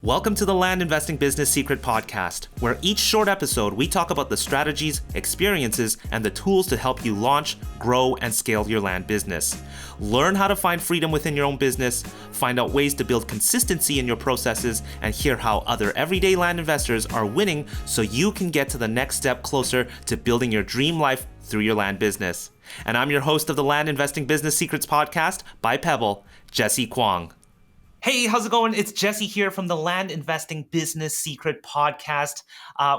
Welcome to the Land Investing Business Secret Podcast, where each short episode we talk about the strategies, experiences, and the tools to help you launch, grow, and scale your land business. Learn how to find freedom within your own business, find out ways to build consistency in your processes, and hear how other everyday land investors are winning so you can get to the next step closer to building your dream life through your land business. And I'm your host of the Land Investing Business Secrets Podcast by Pebble, Jesse Kwong. Hey, how's it going? It's Jesse here from the Land Investing Business Secret Podcast.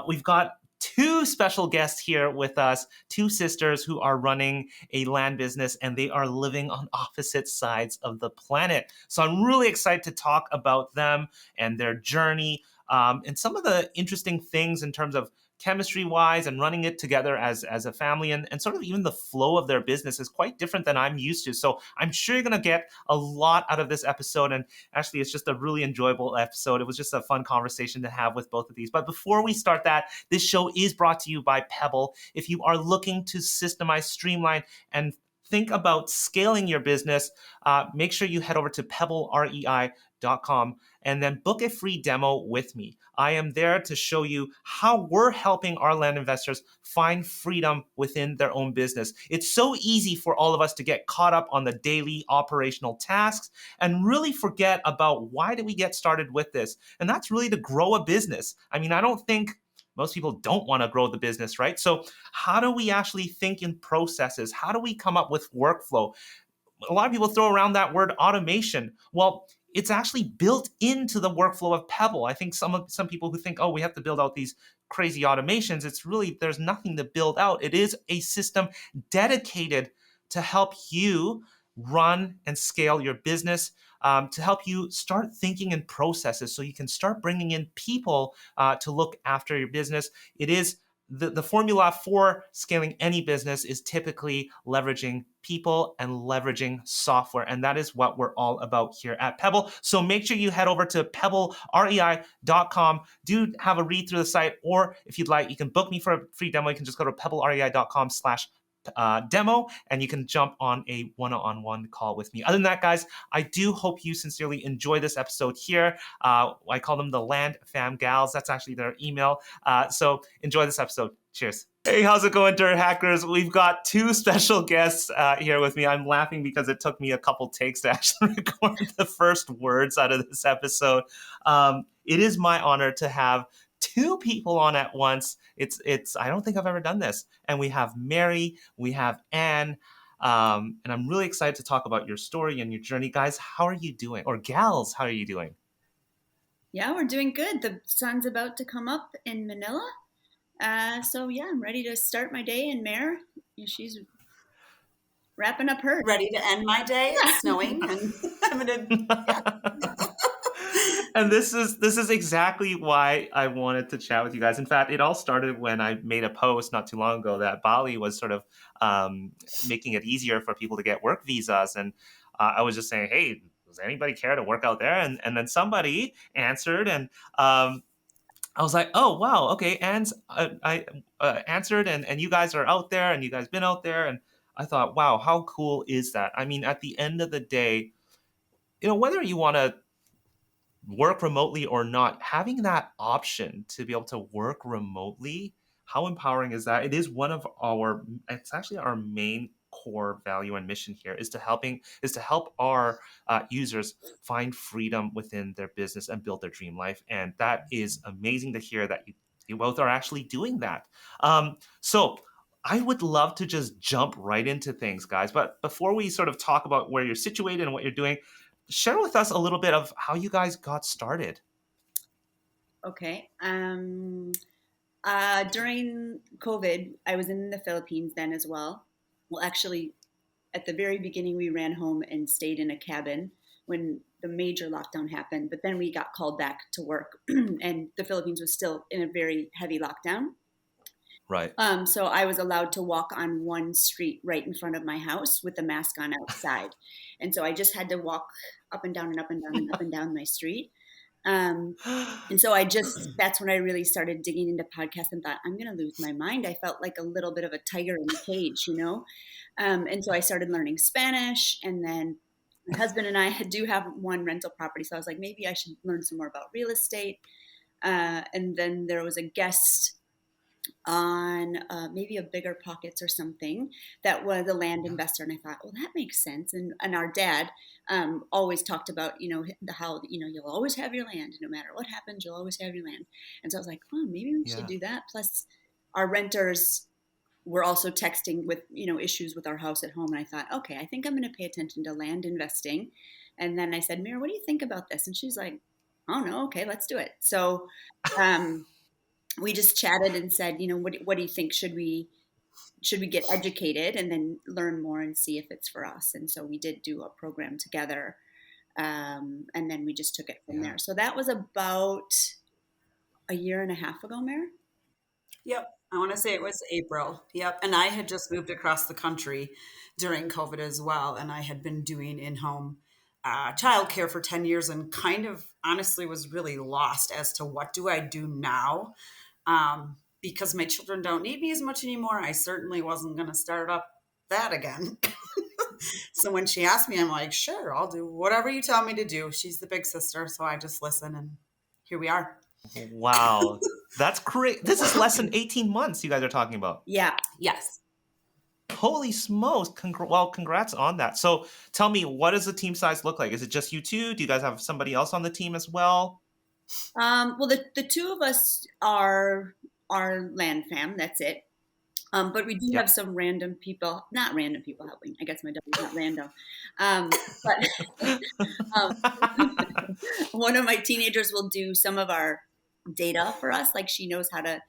We've got two special guests here with us, two sisters who are running a land business, and they are living on opposite sides of the planet. So I'm really excited to talk about them and their journey, and some of the interesting things in terms of chemistry-wise and running it together as a family, and sort of even the flow of their business is quite different than I'm used to. So I'm sure you're going to get a lot out of this episode, and actually it's just a really enjoyable episode. It was just a fun conversation to have with both of these. But before we start that, this show is brought to you by Pebble. If you are looking to systemize, streamline, and think about scaling your business, make sure you head over to pebblerei.com and then book a free demo with me. I am there to show you how we're helping our land investors find freedom within their own business. It's so easy for all of us to get caught up on the daily operational tasks and really forget about why did we get started with this? And that's really to grow a business. I mean, I don't think most people don't want to grow the business, right? So how do we actually think in processes? How do we come up with workflow? A lot of people throw around that word automation. Well, it's actually built into the workflow of Pebble. I think some people who think, oh, we have to build out these crazy automations, it's really, there's nothing to build out. It is a system dedicated to help you run and scale your business, to help you start thinking in processes so you can start bringing in people to look after your business. It is the formula for scaling any business is typically leveraging people and leveraging software. And that is what we're all about here at Pebble. So make sure you head over to pebblerei.com. Do have a read through the site, or if you'd like, you can book me for a free demo. You can just go to pebblerei.com/demo, and you can jump on a one-on-one call with me. Other than that, guys, I do hope you sincerely enjoy this episode here. I call them the Landfamgals. That's actually their email. So enjoy this episode. Cheers. Hey, how's it going, Dirt Hackers? We've got two special guests here with me. I'm laughing because it took me a couple takes to actually record the first words out of this episode. It is my honor to have two people on at once. It's I don't think I've ever done this. And we have Mary, we have Ann, and I'm really excited to talk about your story and your journey. Guys, how are you doing? Or gals, how are you doing? Yeah, we're doing good. The sun's about to come up in Manila. So yeah, I'm ready to start my day. And Mare, she's wrapping up hers. Ready to end my day. It's snowing, and I'm gonna. Yeah. And this is exactly why I wanted to chat with you guys. In fact, it all started when I made a post not too long ago that Bali was sort of making it easier for people to get work visas, and I was just saying, hey, does anybody care to work out there? And then somebody answered, and I was like, oh, wow, okay, Anne's I answered, and you guys are out there, and you guys been out there, and I thought, wow, how cool is that? I mean, at the end of the day, whether you want to work remotely or not, having that option to be able to work remotely, how empowering is that? It is it's actually our main core value and mission here is to help our users find freedom within their business and build their dream life. And that is amazing to hear that you both are actually doing that. So I would love to just jump right into things, guys. But before we sort of talk about where you're situated and what you're doing, share with us a little bit of how you guys got started. Okay. During COVID, I was in the Philippines then as well. Well, actually, at the very beginning, we ran home and stayed in a cabin when the major lockdown happened. But then we got called back to work, and the Philippines was still in a very heavy lockdown. Right. So I was allowed to walk on one street right in front of my house with the mask on outside. And so I just had to walk up and down and up and down and up and down my street. And so that's when I really started digging into podcasts and thought, I'm going to lose my mind. I felt like a little bit of a tiger in a cage, And so I started learning Spanish, and then my husband and I do have one rental property. So I was like, maybe I should learn some more about real estate. And then there was a guest on maybe a Bigger Pockets or something that was a land investor, and I thought, well, that makes sense. And our dad always talked about how you'll always have your land, no matter what happens, you'll always have your land. And so I was like, oh, maybe we should do that. Plus, our renters were also texting with issues with our house at home, and I thought, okay, I think I'm going to pay attention to land investing. And then I said, Mary, what do you think about this? And she's like, oh no, okay, let's do it. So we just chatted and said, what do you think? Should we get educated and then learn more and see if it's for us? And so we did do a program together, and then we just took it from there. So that was about a year and a half ago, Mary. Yep. I want to say it was April. Yep. And I had just moved across the country during COVID as well. And I had been doing in-home childcare for 10 years and kind of honestly was really lost as to what do I do now? Because my children don't need me as much anymore. I certainly wasn't going to start up that again. So when she asked me, I'm like, sure, I'll do whatever you tell me to do. She's the big sister. So I just listen, and here we are. Wow. That's great. This is less than 18 months you guys are talking about. Yeah. Yes. Holy smokes. Well, congrats on that. So tell me, what does the team size look like? Is it just you two? Do you guys have somebody else on the team as well? Well, the two of us are land fam. That's it. But we do have some random people, not random people helping. I guess my dog is not random. But one of my teenagers will do some of our data for us. Like she knows how to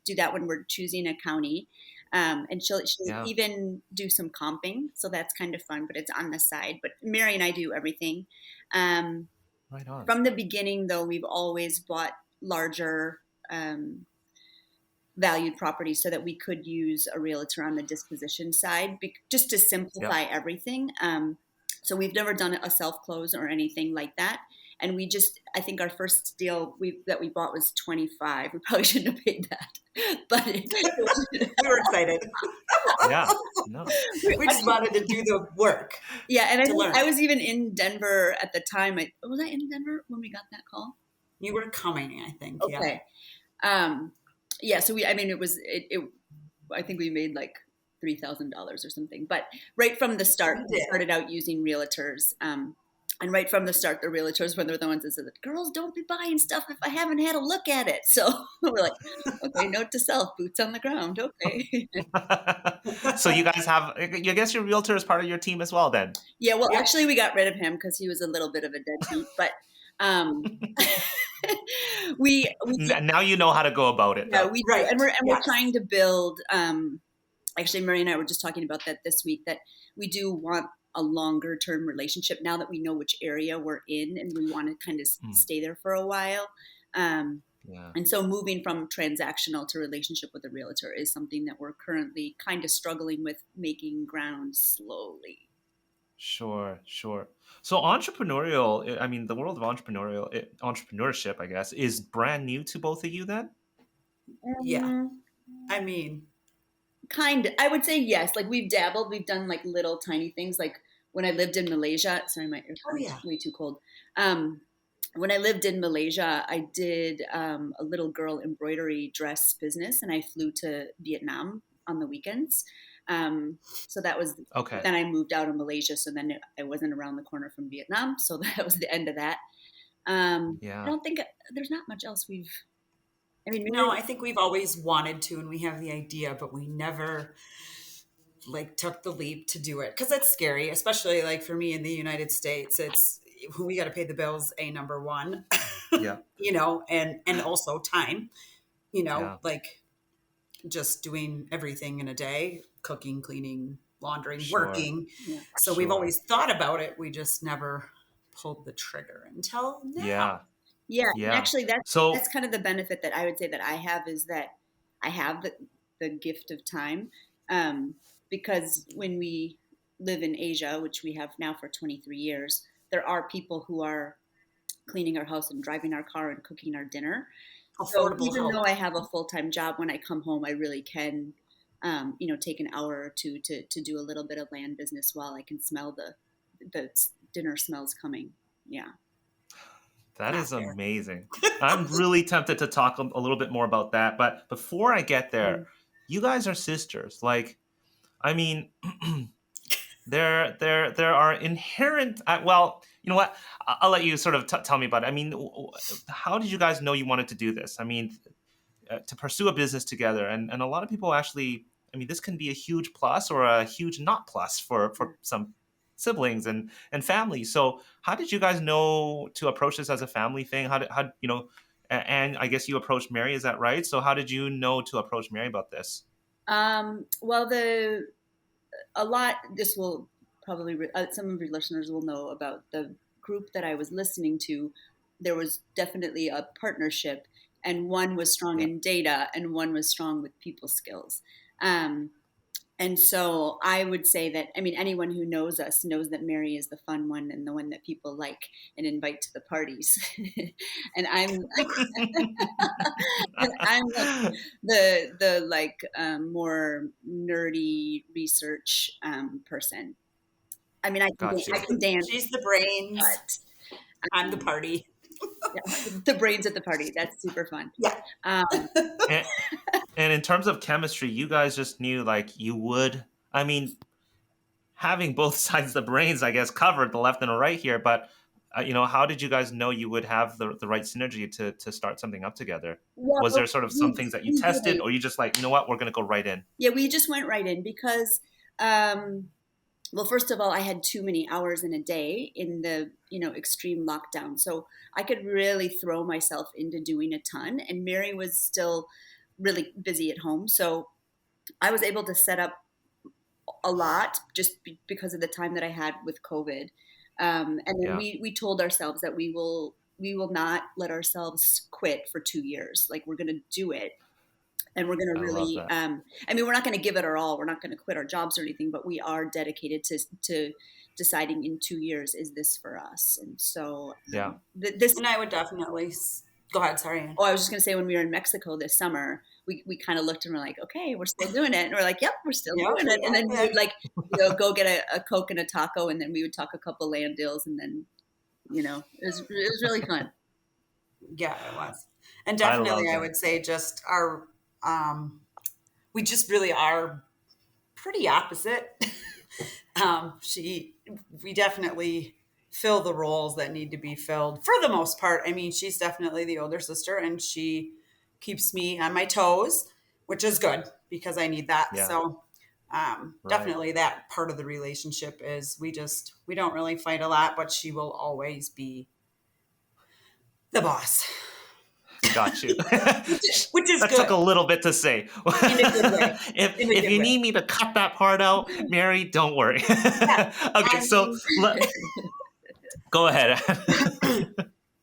do that when we're choosing a county. And she'll even do some comping. So that's kind of fun, but it's on the side. But Mary and I do everything. Right on. From the beginning, though, we've always bought larger valued properties so that we could use a realtor on the disposition side, just to simplify everything. So we've never done a self-close or anything like that. And I think our first deal that we bought was 25. We probably shouldn't have paid that, but we were excited. Yeah, no. We just wanted to do the work. Yeah, and I was even in Denver at the time. Was I in Denver when we got that call? You were coming, I think. Okay. Yeah. So I think we made like $3,000 or something. But right from the start, we started out using realtors. And right from the start, the realtors were the ones that said, girls, don't be buying stuff if I haven't had a look at it. So we're like, okay, note to self, boots on the ground. Okay. So you guys I guess your realtor is part of your team as well then? Yeah, well, actually we got rid of him because he was a little bit of a deadbeat, but now you know how to go about it. Yeah, we do. And we're trying to build, actually Mary and I were just talking about that this week, that we do want a longer term relationship now that we know which area we're in and we want to kind of stay there for a while. And so moving from transactional to relationship with a realtor is something that we're currently kind of struggling with making ground slowly. Sure. So entrepreneurial, I mean, the world of entrepreneurship, I guess, is brand new to both of you then? Yeah. I mean, kind of, I would say yes. Like we've dabbled, we've done like little tiny things. Like when I lived in Malaysia, sorry, my earphones are way too cold. When I lived in Malaysia, I did a little girl embroidery dress business, and I flew to Vietnam on the weekends. So that was okay. Then I moved out of Malaysia, so then I wasn't around the corner from Vietnam, so that was the end of that. I don't think there's not much else I think we've always wanted to, and we have the idea, but we never took the leap to do it because it's scary, especially for me in the United States. It's we got to pay the bills, number one. And also time. Just doing everything in a day, cooking, cleaning, laundering, working. Yeah. So we've always thought about it. We just never pulled the trigger until now. Yeah. And actually that's kind of the benefit that I would say that I have is that I have the gift of time. Because when we live in Asia, which we have now for 23 years, there are people who are cleaning our house and driving our car and cooking our dinner. So even though I have a full-time job, when I come home, I really can, take an hour or two to do a little bit of land business while I can smell the the dinner smells coming. Yeah. That Not is fair. amazing. I'm really tempted to talk a little bit more about that. But before I get there, Mm. you guys are sisters. Like, I mean, there are inherent. Well, you know what? I'll let you sort of tell me about it. I mean, how did you guys know you wanted to do this? I mean, to pursue a business together, and a lot of people actually. I mean, this can be a huge plus or a huge not plus for some siblings and families. So, how did you guys know to approach this as a family thing? How you know? And I guess you approached Mary. Is that right? So, how did you know to approach Mary about this? Well, this will probably some of your listeners will know about the group that I was listening to. There was definitely a partnership, and one was strong Yeah. in data and one was strong with people skills. um, and so I would say that, I mean, anyone who knows us knows that Mary is the fun one and the one that people like and invite to the parties. And I'm like the like more nerdy research person. I mean, Got I you. can dance, She's the brains. but I'm the party. yeah, the brains at the party. That's super fun. Yeah. Um, And, and in terms of chemistry, you guys just knew like you would. I mean, having both sides of the brains, I guess, covered the left and the right here. But how did you guys know you would have the right synergy to start something up together? Was there well, sort of some things that you we tested, did. or you just like, you know what, we're going to go right in? Yeah, we just went right in because, well, first of all, I had too many hours in a day in the extreme lockdown, so I could really throw myself into doing a ton. And Mary was still really busy at home, so I was able to set up a lot just because of the time that I had with COVID. And then Yeah, we told ourselves that we will not let ourselves quit for 2 years. Like, we're going to do it, and we're going to I love really, that. I mean, we're not going to give it our all, we're not going to quit our jobs or anything, but we are dedicated to deciding in 2 years, is this for us? And so Yeah. this And I would definitely go ahead. Sorry, Ann. oh, I was just going to say, when we were in Mexico this summer, we kind of looked and we're like, okay, we're still doing it, and we're like, yep, we're still Yep, doing we it. And got then we that. would, like, go get a Coke and a taco, and then we would talk a couple land deals, and then it was really fun. Yeah, it was. And I definitely, love I that. would say just um, we just really are pretty opposite. We definitely fill the roles that need to be filled for the most part. I mean, she's definitely the older sister and she keeps me on my toes, which is good because I need that. Yeah. So, Right. definitely that part of the relationship is we don't really fight a lot, but she will always be the boss, Got you. which is That took a good little bit to say. in a good way. In a If good you way. need me to cut that part out, Mary, don't worry. Yeah. Okay, I so mean, go ahead.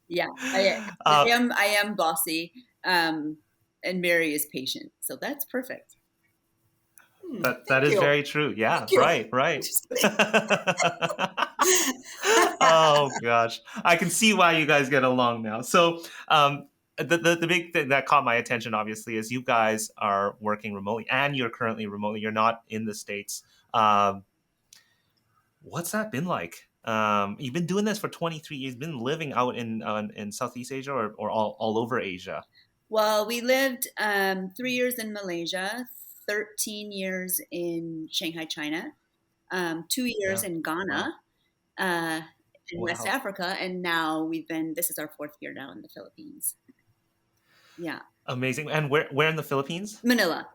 Yeah, I, I uh, am I am bossy, and Mary is patient, so that's perfect. that thank is you. very true. Yeah, Thank you. right, right. Just kidding. Oh gosh, I can see why you guys get along now. So, the big thing that caught my attention, obviously, is you guys are working remotely, and you're currently remotely. You're not in the States. What's that been like? You've been doing this for 23 years. You've been living out in Southeast Asia, or all over Asia. Well, we lived 3 years in Malaysia, 13 years in Shanghai, China, 2 years Yeah. in Ghana, Wow. uh, in West Wow. Africa, and now this is our fourth year now in the Philippines. Yeah, Amazing. And where in the Philippines? Manila.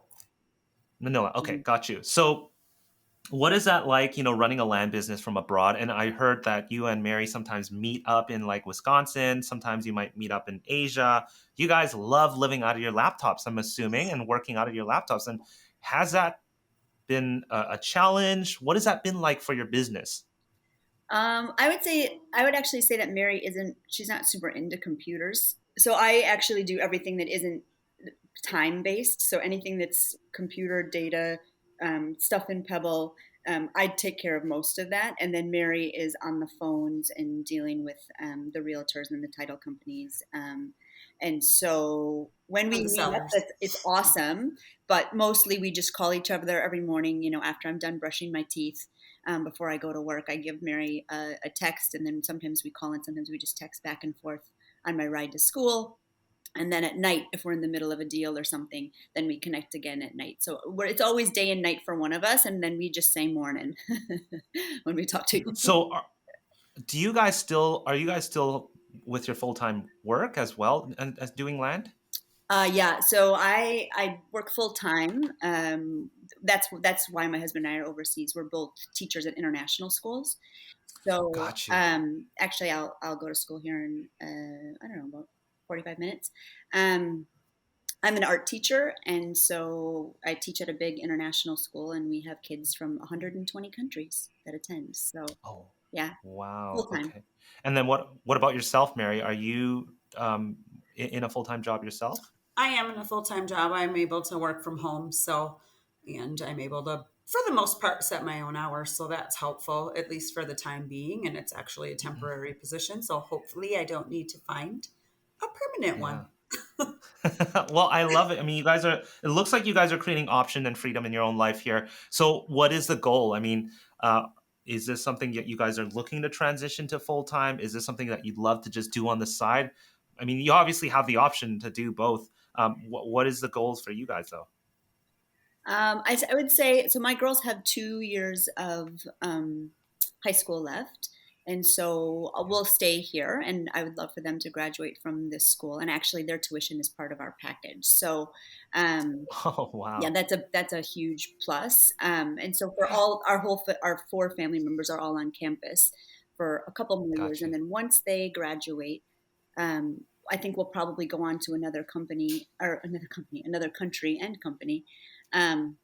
Manila. Okay, Mhm. got you. So, what is that like, running a land business from abroad? And I heard that you and Mary sometimes meet up in like Wisconsin. Sometimes you might meet up in Asia. You guys love living out of your laptops, I'm assuming, and working out of your laptops. And has that been a challenge? What has that been like for your business? I would actually say that Mary she's not super into computers. So I actually do everything that isn't time based. So anything that's computer data, stuff in Pebble, I take care of most of that. And then Mary is on the phones and dealing with the realtors and the title companies. And so when we And the meet up, sellers. it's awesome. But mostly we just call each other every morning, after I'm done brushing my teeth. before I go to work. I give Mary a text, and then sometimes we call and sometimes we just text back and forth on my ride to school. And then at night, if we're in the middle of a deal or something, then we connect again at night. So it's always day and night for one of us, and then we just say morning when we talk to you. So are you guys still with your full-time work as well and as doing land? Yeah, so I work full time. That's why my husband and I are overseas. We're both teachers at international schools. So Got you. actually, I'll go to school here in I don't know, about 45 minutes. Um, I'm an art teacher, and so I teach at a big international school, and we have kids from 120 countries that attend. So Oh, yeah, wow. full time. Okay. And then what about yourself, Mary? Are you in a full-time job yourself? I am in a full time job. I'm able to work from home. So, and I'm able to, for the most part, set my own hours. So that's helpful, at least for the time being. And it's actually a Mhm. temporary position. So hopefully I don't need to find a permanent one. Yeah. Well, I love it. I mean, it looks like you guys are creating option and freedom in your own life here. So, what is the goal? I mean, uh, is this something that you guys are looking to transition to full time? Is this something that you'd love to just do on the side? I mean, you obviously have the option to do both. What is the goals for you guys, though? I would say so. My girls have 2 years of high school left, and so Yeah. we'll stay here. And I would love for them to graduate from this school. And actually, their tuition is part of our package. So, um, Oh, yeah, wow. that's a huge plus. And so for all our four family members are all on campus for a couple more years, Got and you. then once they graduate, um, I think we'll probably go on to another country and company. Um,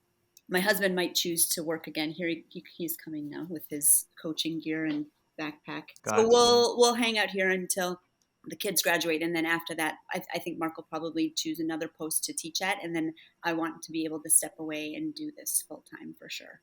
my husband might choose to work again. Here he's coming now with his coaching gear and backpack. So Got you. we'll hang out here until the kids graduate, and then after that, I think Mark will probably choose another post to teach at, and then I want to be able to step away and do this full time for sure.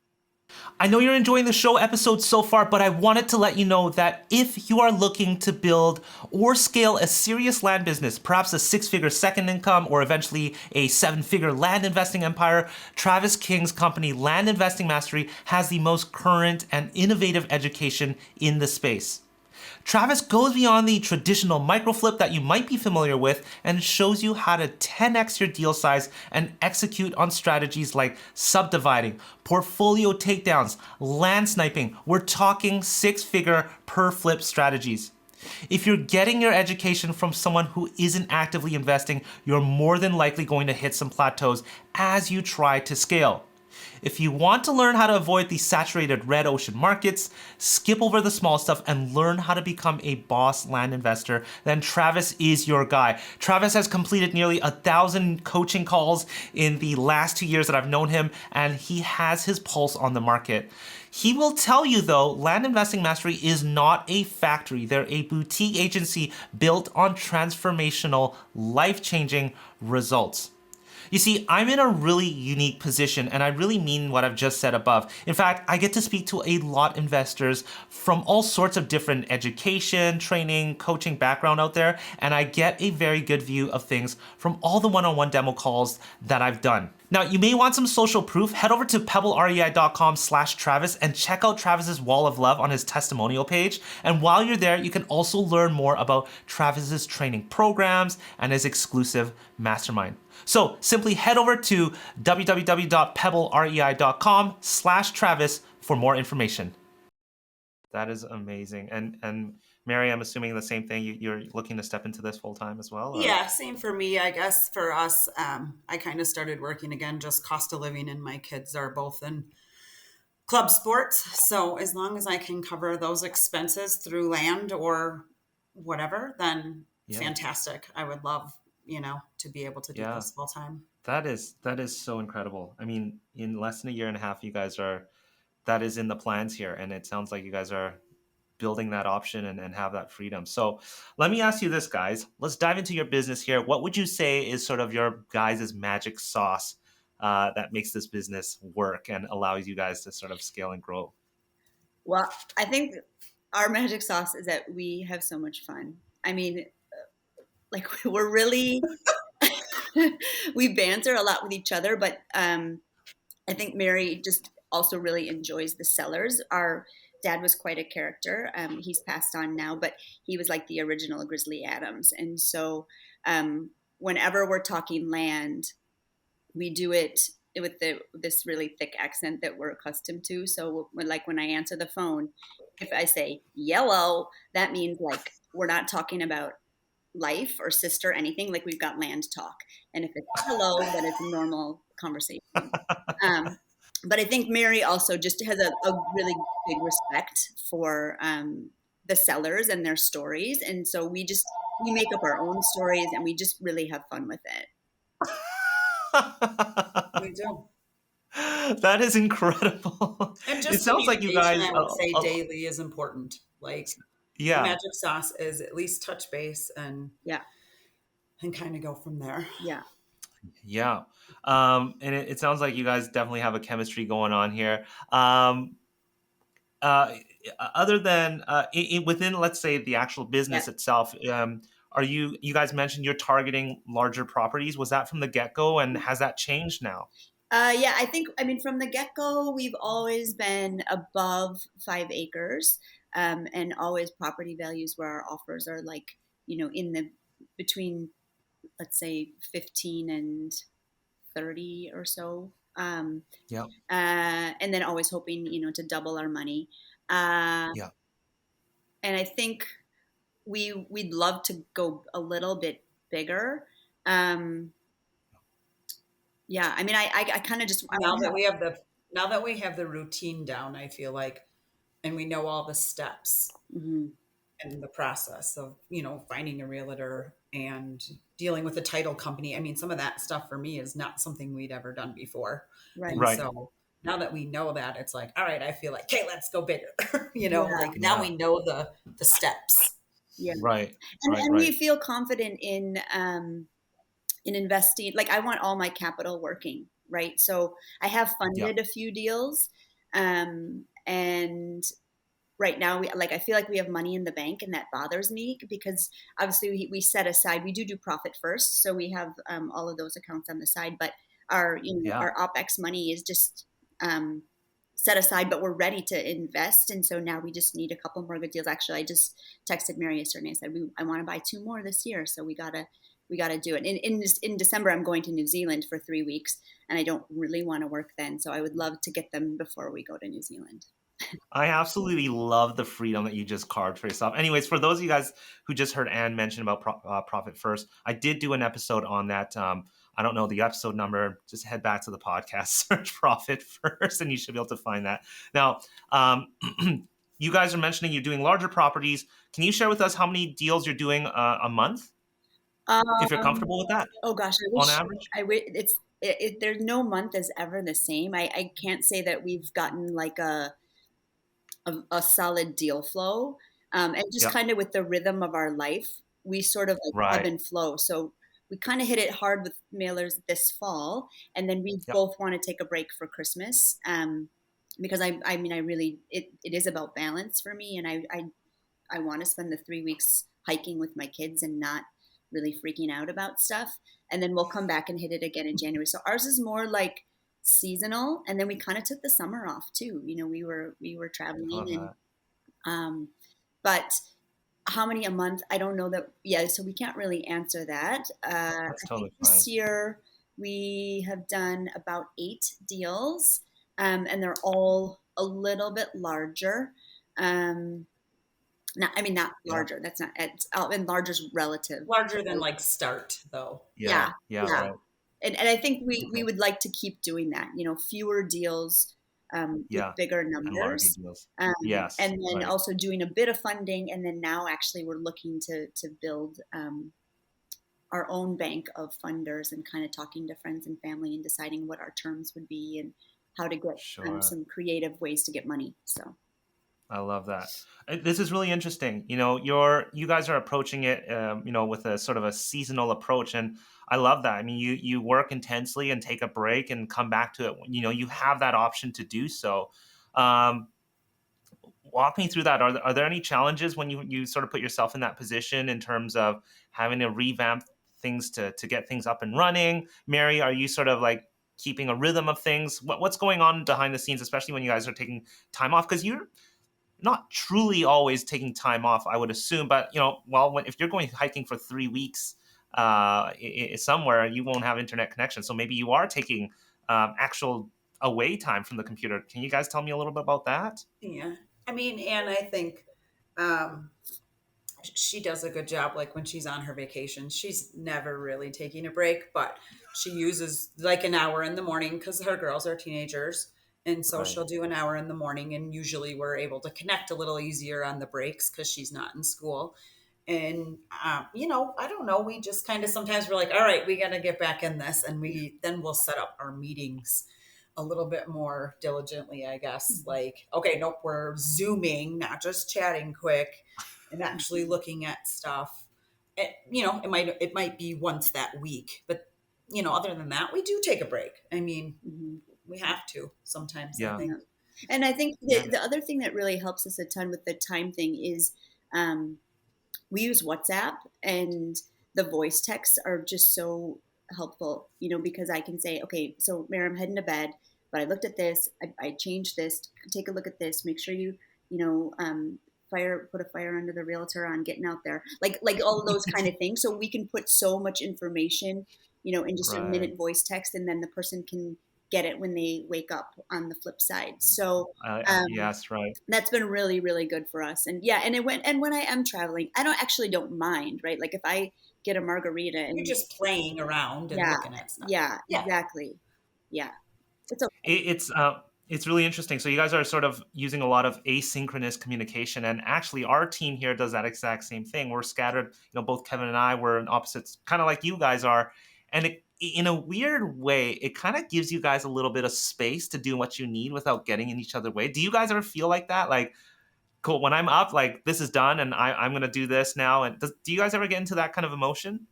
I know you're enjoying the show episode so far, but I wanted to let you know that if you are looking to build or scale a serious land business, perhaps a six-figure second income or eventually a seven-figure land investing empire, Travis King's company Land Investing Mastery has the most current and innovative education in the space. Travis goes beyond the traditional microflip that you might be familiar with and shows you how to 10x your deal size and execute on strategies like subdividing, portfolio takedowns, land sniping. We're talking six-figure per flip strategies. If you're getting your education from someone who isn't actively investing, you're more than likely going to hit some plateaus as you try to scale. If you want to learn how to avoid the saturated red ocean markets, skip over the small stuff, and learn how to become a boss land investor, then Travis is your guy. Travis has completed nearly 1,000 coaching calls in the last 2 years that I've known him, and he has his pulse on the market. He will tell you, though, Land Investing Mastery is not a factory. They're a boutique agency built on transformational, life-changing results. You see, I'm in a really unique position, and I really mean what I've just said above. In fact, I get to speak to a lot of investors from all sorts of different education, training, coaching background out there, and I get a very good view of things from all the one-on-one demo calls that I've done. Now, you may want some social proof. Head over to pebblerei.com/Travis and check out Travis's wall of love on his testimonial page. And while you're there, you can also learn more about Travis's training programs and his exclusive mastermind. So simply head over to www.pebblerei.com/Travis for more information. That is amazing. And Mary, I'm assuming the same thing. You're looking to step into this full time as well, or? Yeah, same for me. I guess for us, I kind of started working again, just cost of living, and my kids are both in club sports. So as long as I can cover those expenses through land or whatever, then Yeah, fantastic. I would love, to be able to do yeah. this full time. That is so incredible. I mean, in less than a year and a half, you guys are that is in the plans here, and it sounds like you guys are building that option and have that freedom. So let me ask you this, guys. Let's dive into your business here. What would you say is sort of your guys' magic sauce that makes this business work and allows you guys to sort of scale and grow? Well, I think our magic sauce is that we have so much fun. I mean, like we're really we banter a lot with each other, but I think Mary just also really enjoys the sellers. Our dad was quite a character. He's passed on now, but he was like the original Grizzly Adams. And so whenever we're talking land, we do it with this really thick accent that we're accustomed to. So when I answer the phone, if I say yellow, that means like we're not talking about life or sister, anything. Like we've got land talk. And if it's hello, then it's a normal conversation. But I think Mary also just has a really big respect for the sellers and their stories. And so we make up our own stories and we just really have fun with it. We do. That is incredible. And It just sounds like you guys, communication, I would say daily is important. Like the yeah, magic sauce is at least touch base and Yeah. kind of go from there. Yeah. yeah. And it sounds like you guys definitely have a chemistry going on here. Uh, Other than within, let's say, the actual business Yeah. itself, are you guys mentioned you're targeting larger properties? Was that from the get-go, and has that changed now? Yeah, I mean, from the get-go, we've always been above 5 acres, and always property values where our offers are like, in the between, let's say, 15 and 30 or so. Yeah, And then always hoping, to double our money. Uh, yeah. and I think we'd love to go a little bit bigger. Um, yeah, I mean, I kind of just Now that we have the routine down, I feel like, and we know all the steps Mhm. and the process of, finding a realtor and dealing with a title company. I mean, some of that stuff for me is not something we'd ever done before. Right. And Right. so now that we know that, it's like, all right, I feel like, okay, let's go bigger. Yeah. Like now we know the steps. Yeah. Right. And, Right. and Right. we feel confident in investing. Like I want all my capital working, right? So I have Yeah. funded a few deals, and right now I feel like we have money in the bank, and that bothers me because obviously we set aside. We do profit first, so we have all of those accounts on the side, but our Yeah. our OpEx money is just um, set aside, but we're ready to invest. And so now we just need a couple more good deals. Actually, I just texted Mary yesterday and said, I want to buy 2 more this year. So we gotta do it. In December, I'm going to New Zealand for 3 weeks, and I don't really want to work then. So I would love to get them before we go to New Zealand. I absolutely love the freedom that you just carved for yourself. Anyways, for those of you guys who just heard Anne mention about Profit First, I did do an episode on that. I don't know the episode number. Just head back to the podcast, search Profit First, and you should be able to find that. Now, you guys are mentioning you're doing larger properties. Can you share with us how many deals you're doing a month, if you're Um, comfortable with that, oh gosh, on average? there's no month is ever the same. I can't say that we've gotten like a solid deal flow. And just Yeah. kind of with the rhythm of our life, we sort of like ebb Right. and flow. So we kind of hit it hard with mailers this fall, and then we Yep. both want to take a break for Christmas. Because I mean, I really, it is about balance for me. And I want to spend the 3 weeks hiking with my kids and not really freaking out about stuff. And then we'll come back and hit it again in January. So ours is more like seasonal, and then we kind of took the summer off too. We were I traveling, love and that. but how many a month? I don't know that. Yeah, so we can't really answer that. I That's think totally fine. this year we have done about 8 deals, and they're all a little bit larger. Not Yeah. larger. That's not. And larger's relative. Larger than like start though. Yeah, Yeah. yeah. Right. And I think we Okay. would like to keep doing that. Fewer deals with Yeah. bigger And larger numbers, deals. um, Yes. and then Right. also doing a bit of funding. And then now actually we're looking to build our own bank of funders, and kind of talking to friends and family and deciding what our terms would be and how to get Sure. some creative ways to get money. So I love that. This is really interesting. You guys are approaching it, with a sort of a seasonal approach, and I love that. I mean, you work intensely and take a break and come back to it. You have that option to do so. Um, Walk me through that. Are there any challenges when you sort of put yourself in that position in terms of having to revamp things to get things up and running? Mary, are you sort of like keeping a rhythm of things? What's going on behind the scenes, especially when you guys are taking time off? Because you're not truly always taking time off, I would assume. But well, if you're going hiking for 3 weeks somewhere, you won't have internet connection. So maybe you are taking actual away time from the computer. Can you guys tell me a little bit about that? Yeah. I mean, and I think um, she does a good job. Like when she's on her vacation, she's never really taking a break, but she uses like an hour in the morning because her girls are teenagers. And so Right. she'll do an hour in the morning, and usually we're able to connect a little easier on the breaks because she's not in school. And I don't know, we just kind of sometimes we're like, all right, we got to get back in this, and we'll set up our meetings a little bit more diligently, I guess. Like, okay, nope, we're zooming, not just chatting quick, and actually looking at stuff. It might be once that week, but other than that, we do take a break. I mean, Mm-hmm. we have to sometimes, I Yeah. think. Yeah. And I think Yeah. the other thing that really helps us a ton with the time thing is um, we use WhatsApp, and the voice texts are just so helpful, because I can say, okay, so Mary, I'm heading to bed, but I looked at this, I changed this, take a look at this, make sure you know, put a fire under the realtor on getting out there, like all of those kind of things. So we can put so much information, in just a Right. minute voice text, and then the person can get it when they wake up on the flip side. So Yes. Right. that's been really, really good for us. And yeah, and when I am traveling, I don't mind, right? Like if I get a margarita You're and just playing around and yeah, looking at stuff. yeah, Yeah. exactly. Yeah. It's okay. It's really interesting. So you guys are sort of using a lot of asynchronous communication, and actually, our team here does that exact same thing. We're scattered. Both Kevin and I were in opposites, kind of like you guys are, and in a weird way, it kind of gives you guys a little bit of space to do what you need without getting in each other's way. Do you guys ever feel like that? Like, cool, when I'm up, like this is done, and I'm gonna do this now. And do you guys ever get into that kind of emotion?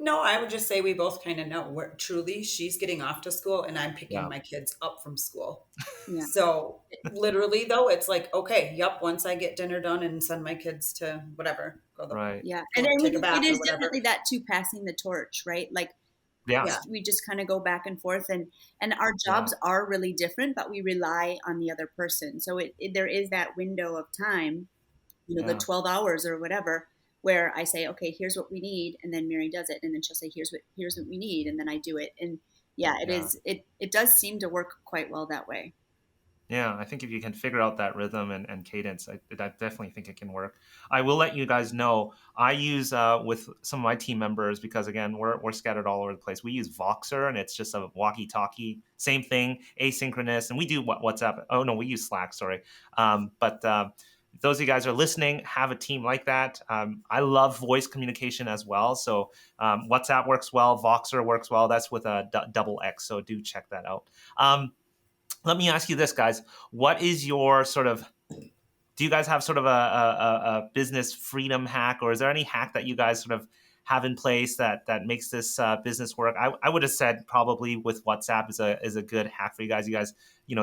No, I would just say we both kind of know where truly she's getting off to school and I'm picking Yeah. my kids up from school. Yeah. So literally though, it's like, okay, yep, once I get dinner done and send my kids to whatever, Right. Yeah. And go I take a mean, it bath or is whatever. definitely that too, passing the torch, right? Like Yeah. Yeah. we just kind of go back and forth, and our Yeah. jobs are really different, but we rely on the other person. So there is that window of time, the Yeah. 12 hours or whatever, where I say, okay, here's what we need. And then Mary does it. And then she'll say, here's what we need. And then I do it. And yeah, Yeah. it does seem to work quite well that way. Yeah, I think if you can figure out that rhythm and cadence, I definitely think it can work. I will let you guys know. I use with some of my team members because again we're scattered all over the place. We use Voxer and it's just a walkie-talkie. Same thing, asynchronous, and we do WhatsApp. Oh no, we use Slack. Sorry, but if those of you guys are listening, have a team like that. I love voice communication as well. So WhatsApp works well. Voxer works well. That's with a double X. So do check that out. Let me ask you this, guys. What is your sort of, do you guys have sort of a business freedom hack, or is there any hack that you guys sort of have in place that makes this business work? I would have said probably with WhatsApp is a good hack for you guys. You guys,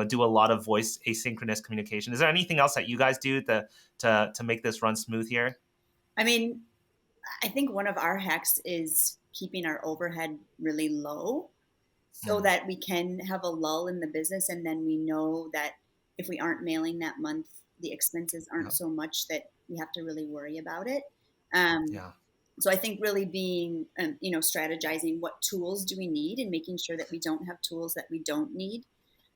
do a lot of voice asynchronous communication. Is there anything else that you guys do to make this run smooth here? I mean, I think one of our hacks is keeping our overhead really low, so Mm, that we can have a lull in the business. And then we know that if we aren't mailing that month, the expenses yeah, aren't so much that we have to really worry about it. Um, yeah, so I think really being, strategizing what tools do we need and making sure that we don't have tools that we don't need,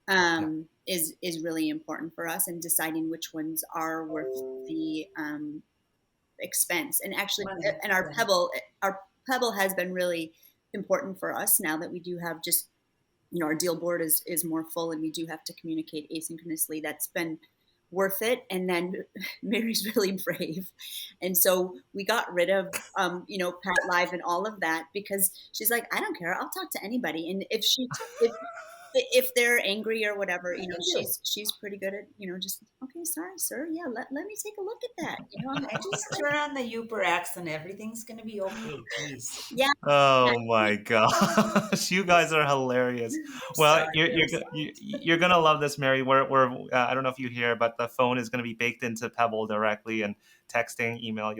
yeah, is really important for us, and deciding which ones are worth the expense. And actually, Money. and Yeah. our Pebble has been really important for us now that we do have just, our deal board is more full, and we do have to communicate asynchronously. That's been worth it. And then Mary's really brave, and so we got rid of Pat Live and all of that, because she's like, I don't care, I'll talk to anybody. And if they're angry or whatever, What do you do? she's pretty good at, just, okay, sorry, sir, yeah, let me take a look at that. I just turn on the Uber accent. Everything's gonna be okay. Jeez. Yeah. Oh my gosh, you guys are hilarious. I'm Well, sorry. you're gonna love this, Mary. I don't know if you hear, but the phone is gonna be baked into Pebble directly, and texting, email.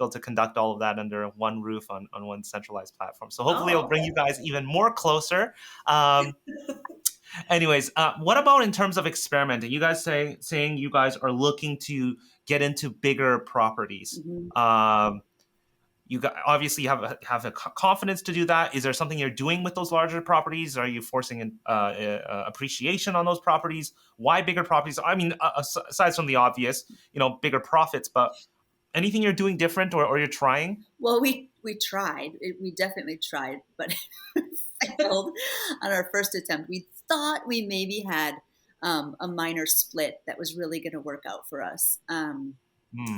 able to conduct all of that under one roof on one centralized platform. So hopefully Oh, it'll bring you guys even more closer. Anyways, what about in terms of experimenting? You guys saying you guys are looking to get into bigger properties. Mhm. You got, obviously have a confidence to do that. Is there something you're doing with those larger properties? Are you forcing appreciation on those properties? Why bigger properties? I mean, aside from the obvious, bigger profits, but anything you're doing different or you're trying? Well, we tried. We definitely tried, but failed on our first attempt. We thought we maybe had a minor split that was really going to work out for us. Mm,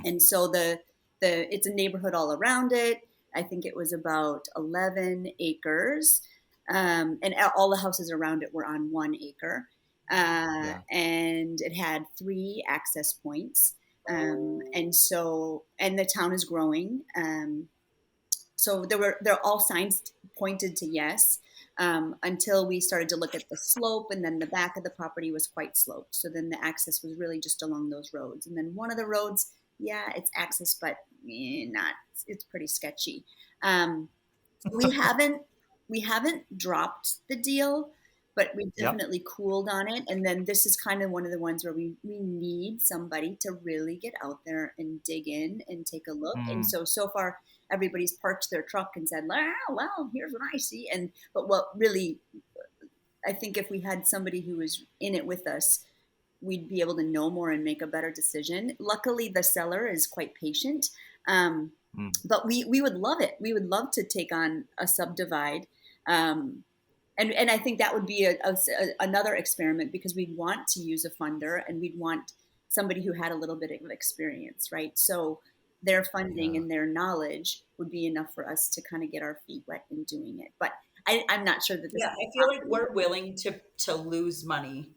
And so the it's a neighborhood all around it. I think it was about 11 acres, and all the houses around it were on 1 acre, yeah. and it had 3 access points. And the town is growing. So they're all signs pointed to yes, until we started to look at the slope, and then the back of the property was quite sloped. So then the access was really just along those roads, and then one of the roads, yeah, it's access, but not. It's pretty sketchy. Um, we haven't we haven't dropped the deal, but we Yep. definitely cooled on it. And then this is kind of one of the ones where we need somebody to really get out there and dig in and take a look. And Mm, so far everybody's parked their truck and said, well, here's what I see. And but what really, I think if we had somebody who was in it with us, we'd be able to know more and make a better decision. Luckily, the seller is quite patient. Um, mm, but we would love it. We would love to take on a subdivide. Um, and I think that would be another experiment, because we'd want to use a funder and we'd want somebody who had a little bit of experience, right? So their funding yeah. and their knowledge would be enough for us to kind of get our feet wet in doing it. But I'm not sure that this yeah. is I feel like possible. we're willing to lose money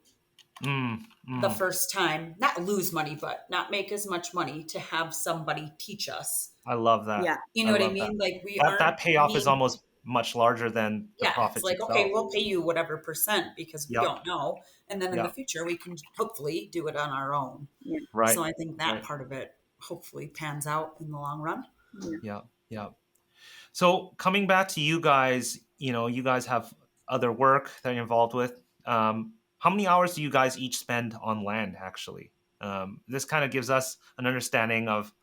Mm, the mm. first time. Not lose money, but not make as much money to have somebody teach us. I love that. Yeah. You I know what I love that. mean? Like we That aren't payoff is being, almost much larger than the yeah, it's profits like, okay, itself. we'll pay you whatever percent because we Yep. don't know. And then in the Yeah. future, we can hopefully do it on our own. Yeah. Right. So I think that Right. part of it hopefully pans out in the long run. Yeah. Yeah. Yeah. So coming back to you guys, you guys have other work that you're involved with. How many hours do you guys each spend on land, actually? This kind of gives us an understanding of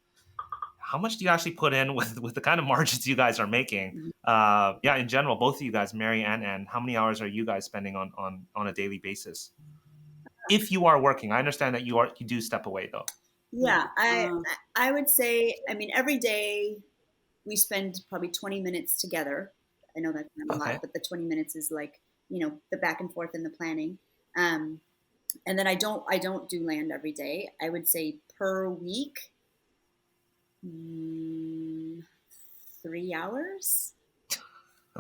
how much do you actually put in with the kind of margins you guys are making. Mhm. Yeah, in general, both of you guys, Mary and Ann, how many hours are you guys spending on a daily basis? If you are working, I understand that you do step away though. Yeah. Yeah. I would say, I mean, every day we spend probably 20 minutes together. I know that's not a lot, Okay. but the 20 minutes is like, the back and forth and the planning. Um, and then I don't do land every day. I would say per week, mm, 3 hours,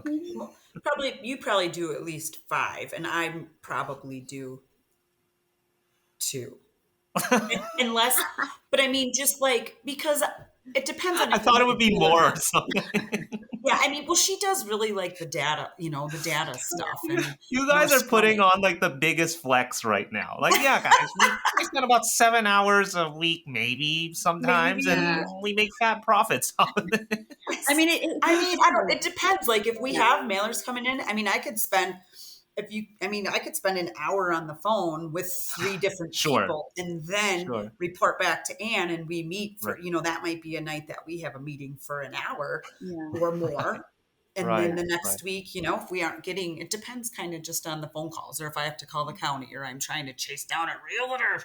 maybe. Well, probably you probably do at least 5, and I probably do 2. Unless, but I mean, just like because it depends on I if we thought it have would a be deal or more not. or something. Yeah, I mean, well, she does really like the data, the data stuff, and You more guys are putting spreading. on like the biggest flex right now. Like, yeah, guys, we spend about 7 hours a week, maybe sometimes, and Maybe. Yeah. we make fat profits off of it. I mean, I here's mean, the I don't. thing. It depends. Like if we Yeah. have mailers coming in, I mean, I could spend. If you, I mean, I could spend an hour on the phone with 3 different Sure, people, and then sure. report back to Anne, and we meet for. Right, That might be a night that we have a meeting for an hour Yeah. or right, more. And then right, Yeah. the right. next week, if we aren't getting, it depends kind of just on the phone calls, or if I have to call the county, or I'm trying to chase down a realtor,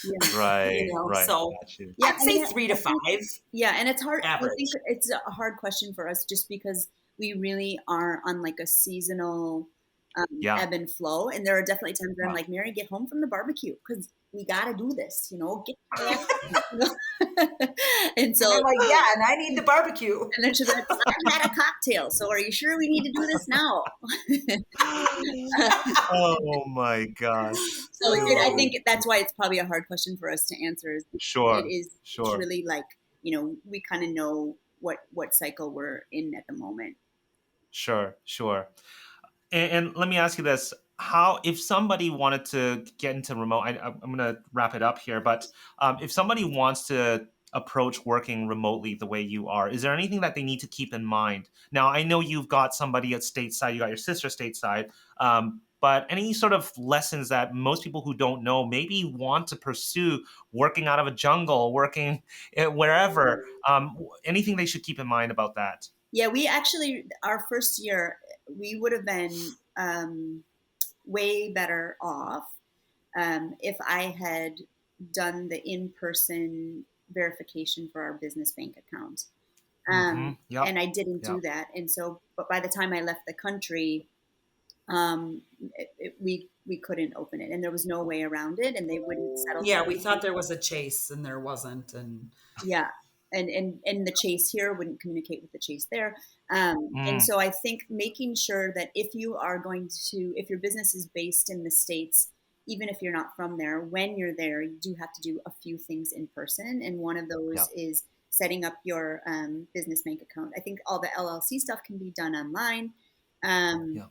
Yeah. Right, right. So Got you. Yeah. I'd I mean, say three to I think, five yeah. And it's hard. I think average. it's a hard question for us, just because we really are on like a seasonal Yeah. ebb and flow. And there are definitely times where I'm Wow. like, Mary, get home from the barbecue, because we got to do this, get your ass home, and And so, I'm like, yeah, and I need the barbecue. and then she's like, well, I had a cocktail. So are you sure we need to do this now? Oh my gosh. So I Oh, think that's why it's probably a hard question for us to answer. Is it sure, is it's sure, really like, we kind of know what cycle we're in at the moment. sure, sure. And let me ask you this: how, if somebody wanted to get into remote, I'm going to wrap it up here, but if somebody wants to approach working remotely the way you are? Is there anything that they need to keep in mind? Now, I know you've got somebody at stateside, you got your sister stateside, but any sort of lessons that most people who don't know maybe want to pursue working out of a jungle, working wherever, anything they should keep in mind about that? Yeah, we actually, our first year, we would have been way better off if I had done the in-person verification for our business bank account. Yep. And I didn't do Yep. that. And so, but by the time I left the country, we couldn't open it, and there was no way around it, and they wouldn't settle. Yeah, we thought there was a Chase and there wasn't. And Yeah, and the Chase here wouldn't communicate with the Chase there. And so I think making sure that if you are going to, if your business is based in the States, even if you're not from there, when you're there, you do have to do a few things in person. And one of those Yep. is setting up your business bank account. I think all the LLC stuff can be done online. Yep.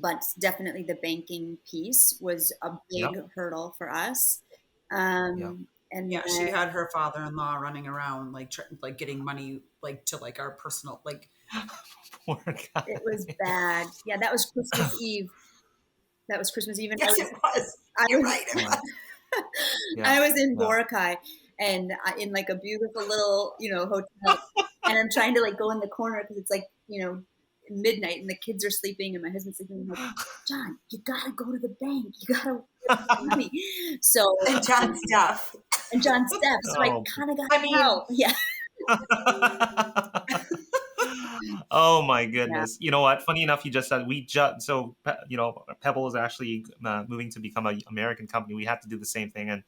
But definitely the banking piece was a big Yep. hurdle for us. Yep. And yeah, she then, had her father-in-law running around like like getting money like to like our personal like. Poor guy. it was bad. Yeah, that was Christmas Eve. That was Christmas Eve. And Yes, it was. I You're was, right. It was. Yeah. I was in Yeah. Boracay, and in like a beautiful little, hotel, and I'm trying to like go in the corner because it's like, midnight and the kids are sleeping and my husband's sleeping. I'm like, John, you gotta go to the bank. You gotta get some money. So And John's deaf. and John's deaf, so I Oh. kind of got I mean- help. Yeah. Oh my Yeah. goodness. You know what? Funny enough, you just said Pebble is actually moving to become an American company. We had to do the same thing. And,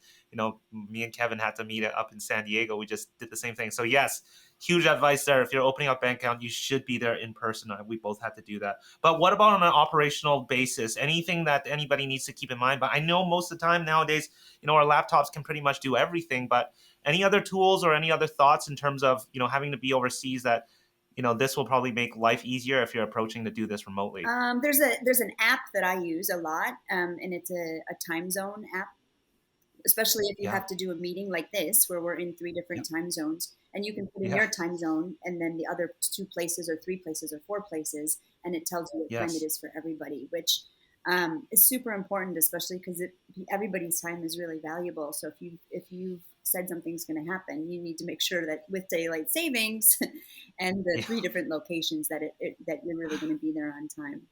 me and Kevin had to meet up in San Diego. We just did the same thing. So yes, huge advice there. If you're opening up a bank account, you should be there in person. We both had to do that. But what about on an operational basis? Anything that anybody needs to keep in mind? But I know most of the time nowadays, our laptops can pretty much do everything, but any other tools or any other thoughts in terms of, having to be overseas that, this will probably make life easier if you're approaching to do this remotely. There's an app that I use a lot, and it's a time zone app, especially if you Yeah. have to do a meeting like this where we're in 3 different time zones, and you can put in Yeah. your time zone and then the other 2 places or 3 places or 4 places, and it tells you what time Yes. it is for everybody, which is super important, especially because everybody's time is really valuable. So if you've said something's going to happen, you need to make sure that with daylight savings and the Yeah. 3 different locations that that you're really going to be there on time.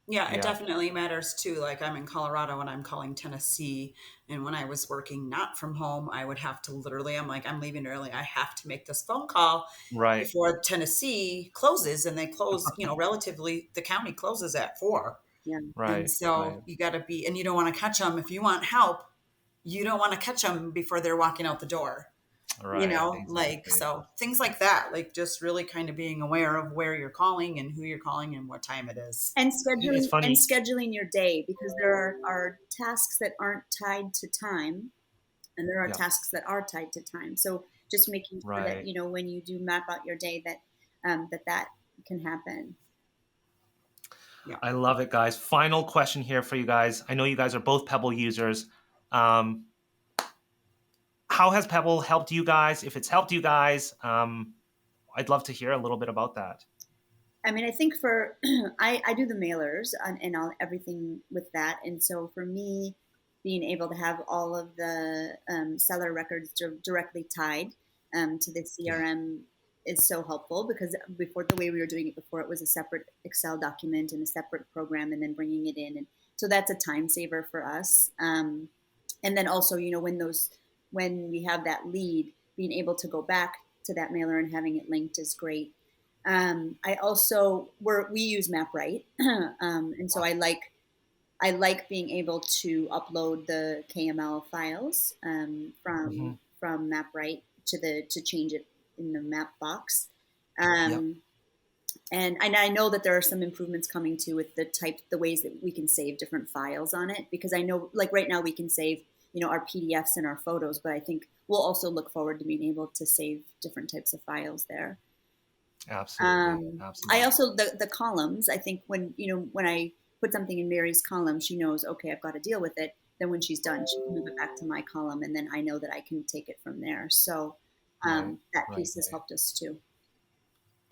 Yeah, Yeah. it definitely matters too. Like I'm in Colorado and I'm calling Tennessee. And when I was working not from home, I would have to literally, I'm like, I'm leaving early. I have to make this phone call Right. before Tennessee closes. And they close, relatively, the county closes at 4. Yeah. Right. And so right. you got to be, and you don't want to catch them. If you want help, you don't want to catch them before they're walking out the door. Right. Like, Exactly. so things like that, like just really kind of being aware of where you're calling and who you're calling and what time it is. And It's funny. scheduling your day, because there are tasks that aren't tied to time, and there are Yeah. tasks that are tied to time. So just making sure that Right. when you do map out your day, that that can happen. I love it, guys. Final question here for you guys. I know you guys are both Pebble users. How has Pebble helped you guys? If it's helped you guys, I'd love to hear a little bit about that. I mean, I think for I do the mailers and everything with that, and so for me, being able to have all of the seller records directly tied to the CRM is so helpful, because before, the way we were doing it before, it was a separate Excel document and a separate program, and then bringing it in, and so that's a time saver for us. And then also, when we have that lead, being able to go back to that mailer and having it linked is great. I also we use MapRight, and so I like being able to upload the KML files from MapRight to change it in the map box. And I know that there are some improvements coming too with the ways that we can save different files on it, because I know, like right now, we can save our PDFs and our photos, but I think we'll also look forward to being able to save different types of files there. Absolutely. I also the columns. I think when I put something in Mary's column, she knows, okay, I've got to deal with it. Then when she's done, she can move it back to my column, and then I know that I can take it from there. So that Right. piece has helped us too.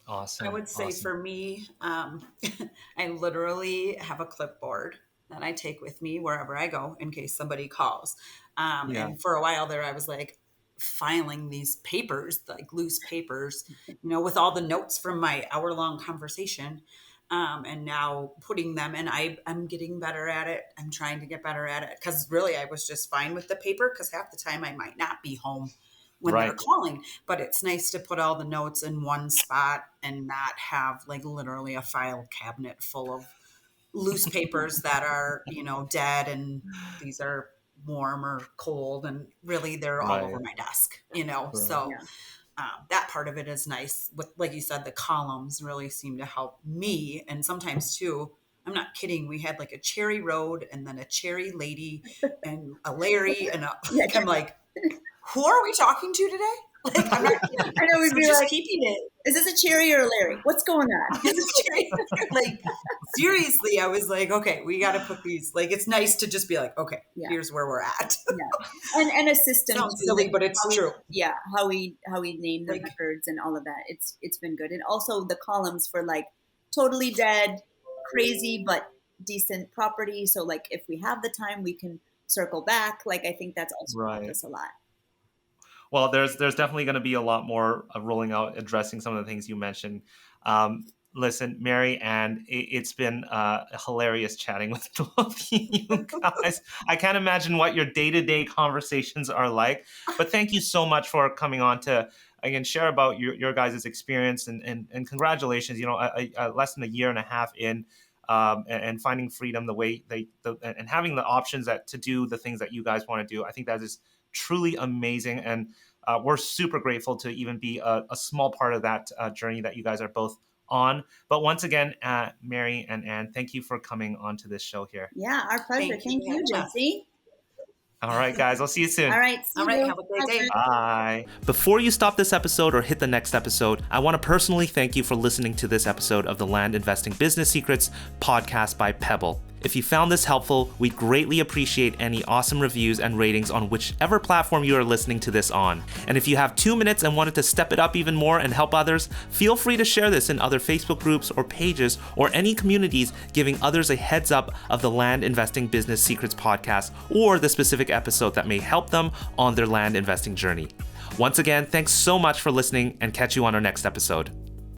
I Awesome. would say Awesome. for me, I literally have a clipboard that I take with me wherever I go in case somebody calls. Yeah. And for a while there, I was like filing these papers, like loose papers, with all the notes from my hour-long conversation. And now putting them, and I'm getting better at it. I'm trying to get better at it because really I was just fine with the paper because half the time I might not be home when they're Right. calling, but it's nice to put all the notes in one spot and not have like literally a file cabinet full of loose papers that are, dead, and these are warm or cold, and really they're all over Right. my desk, Right. so Yeah. that part of it is nice. With, like you said, the columns really seem to help me, and sometimes too, I'm not kidding, we had like a cherry road and then a cherry lady and a Larry and Yeah. I'm like, who are we talking to today? Like, I'm not kidding. I know we'd So be just like, keeping it. is this a Cherry or a Larry? What's going on? Like, seriously, I was like, okay, we got to put these, like, it's nice to just be like, okay, Yeah. here's where we're at. Yeah. And a system Sounds too, silly, like but it's true. Yeah, how we name the Like, records and all of that. It's been good. And also the columns for like totally dead, crazy but decent property. So like if we have the time, we can circle back. Like I think that's also helped Right. us a lot. Well, there's definitely going to be a lot more rolling out, addressing some of the things you mentioned. Listen, Mary Ann, it's been hilarious chatting with both of you guys. I can't imagine what your day-to-day conversations are like, but thank you so much for coming on to, again, share about your guys' experience, and congratulations, less than a year and a half in, and finding freedom the way and having the options to do the things that you guys want to do. I think that is truly amazing, and we're super grateful to even be a small part of that journey that you guys are both on. But once again, Mary and Ann, thank you for coming onto this show here. Yeah, our pleasure. Thank you, Jesse. All right, guys, I'll see you soon. All right, see all right, you. have a great day. Bye. Before you stop this episode or hit the next episode, I want to personally thank you for listening to this episode of the Land Investing Business Secrets podcast by Pebble. If you found this helpful, we greatly appreciate any awesome reviews and ratings on whichever platform you are listening to this on. And if you have 2 minutes and wanted to step it up even more and help others, feel free to share this in other Facebook groups or pages or any communities, giving others a heads up of the Land Investing Business Secrets podcast or the specific episode that may help them on their land investing journey. Once again, thanks so much for listening, and catch you on our next episode.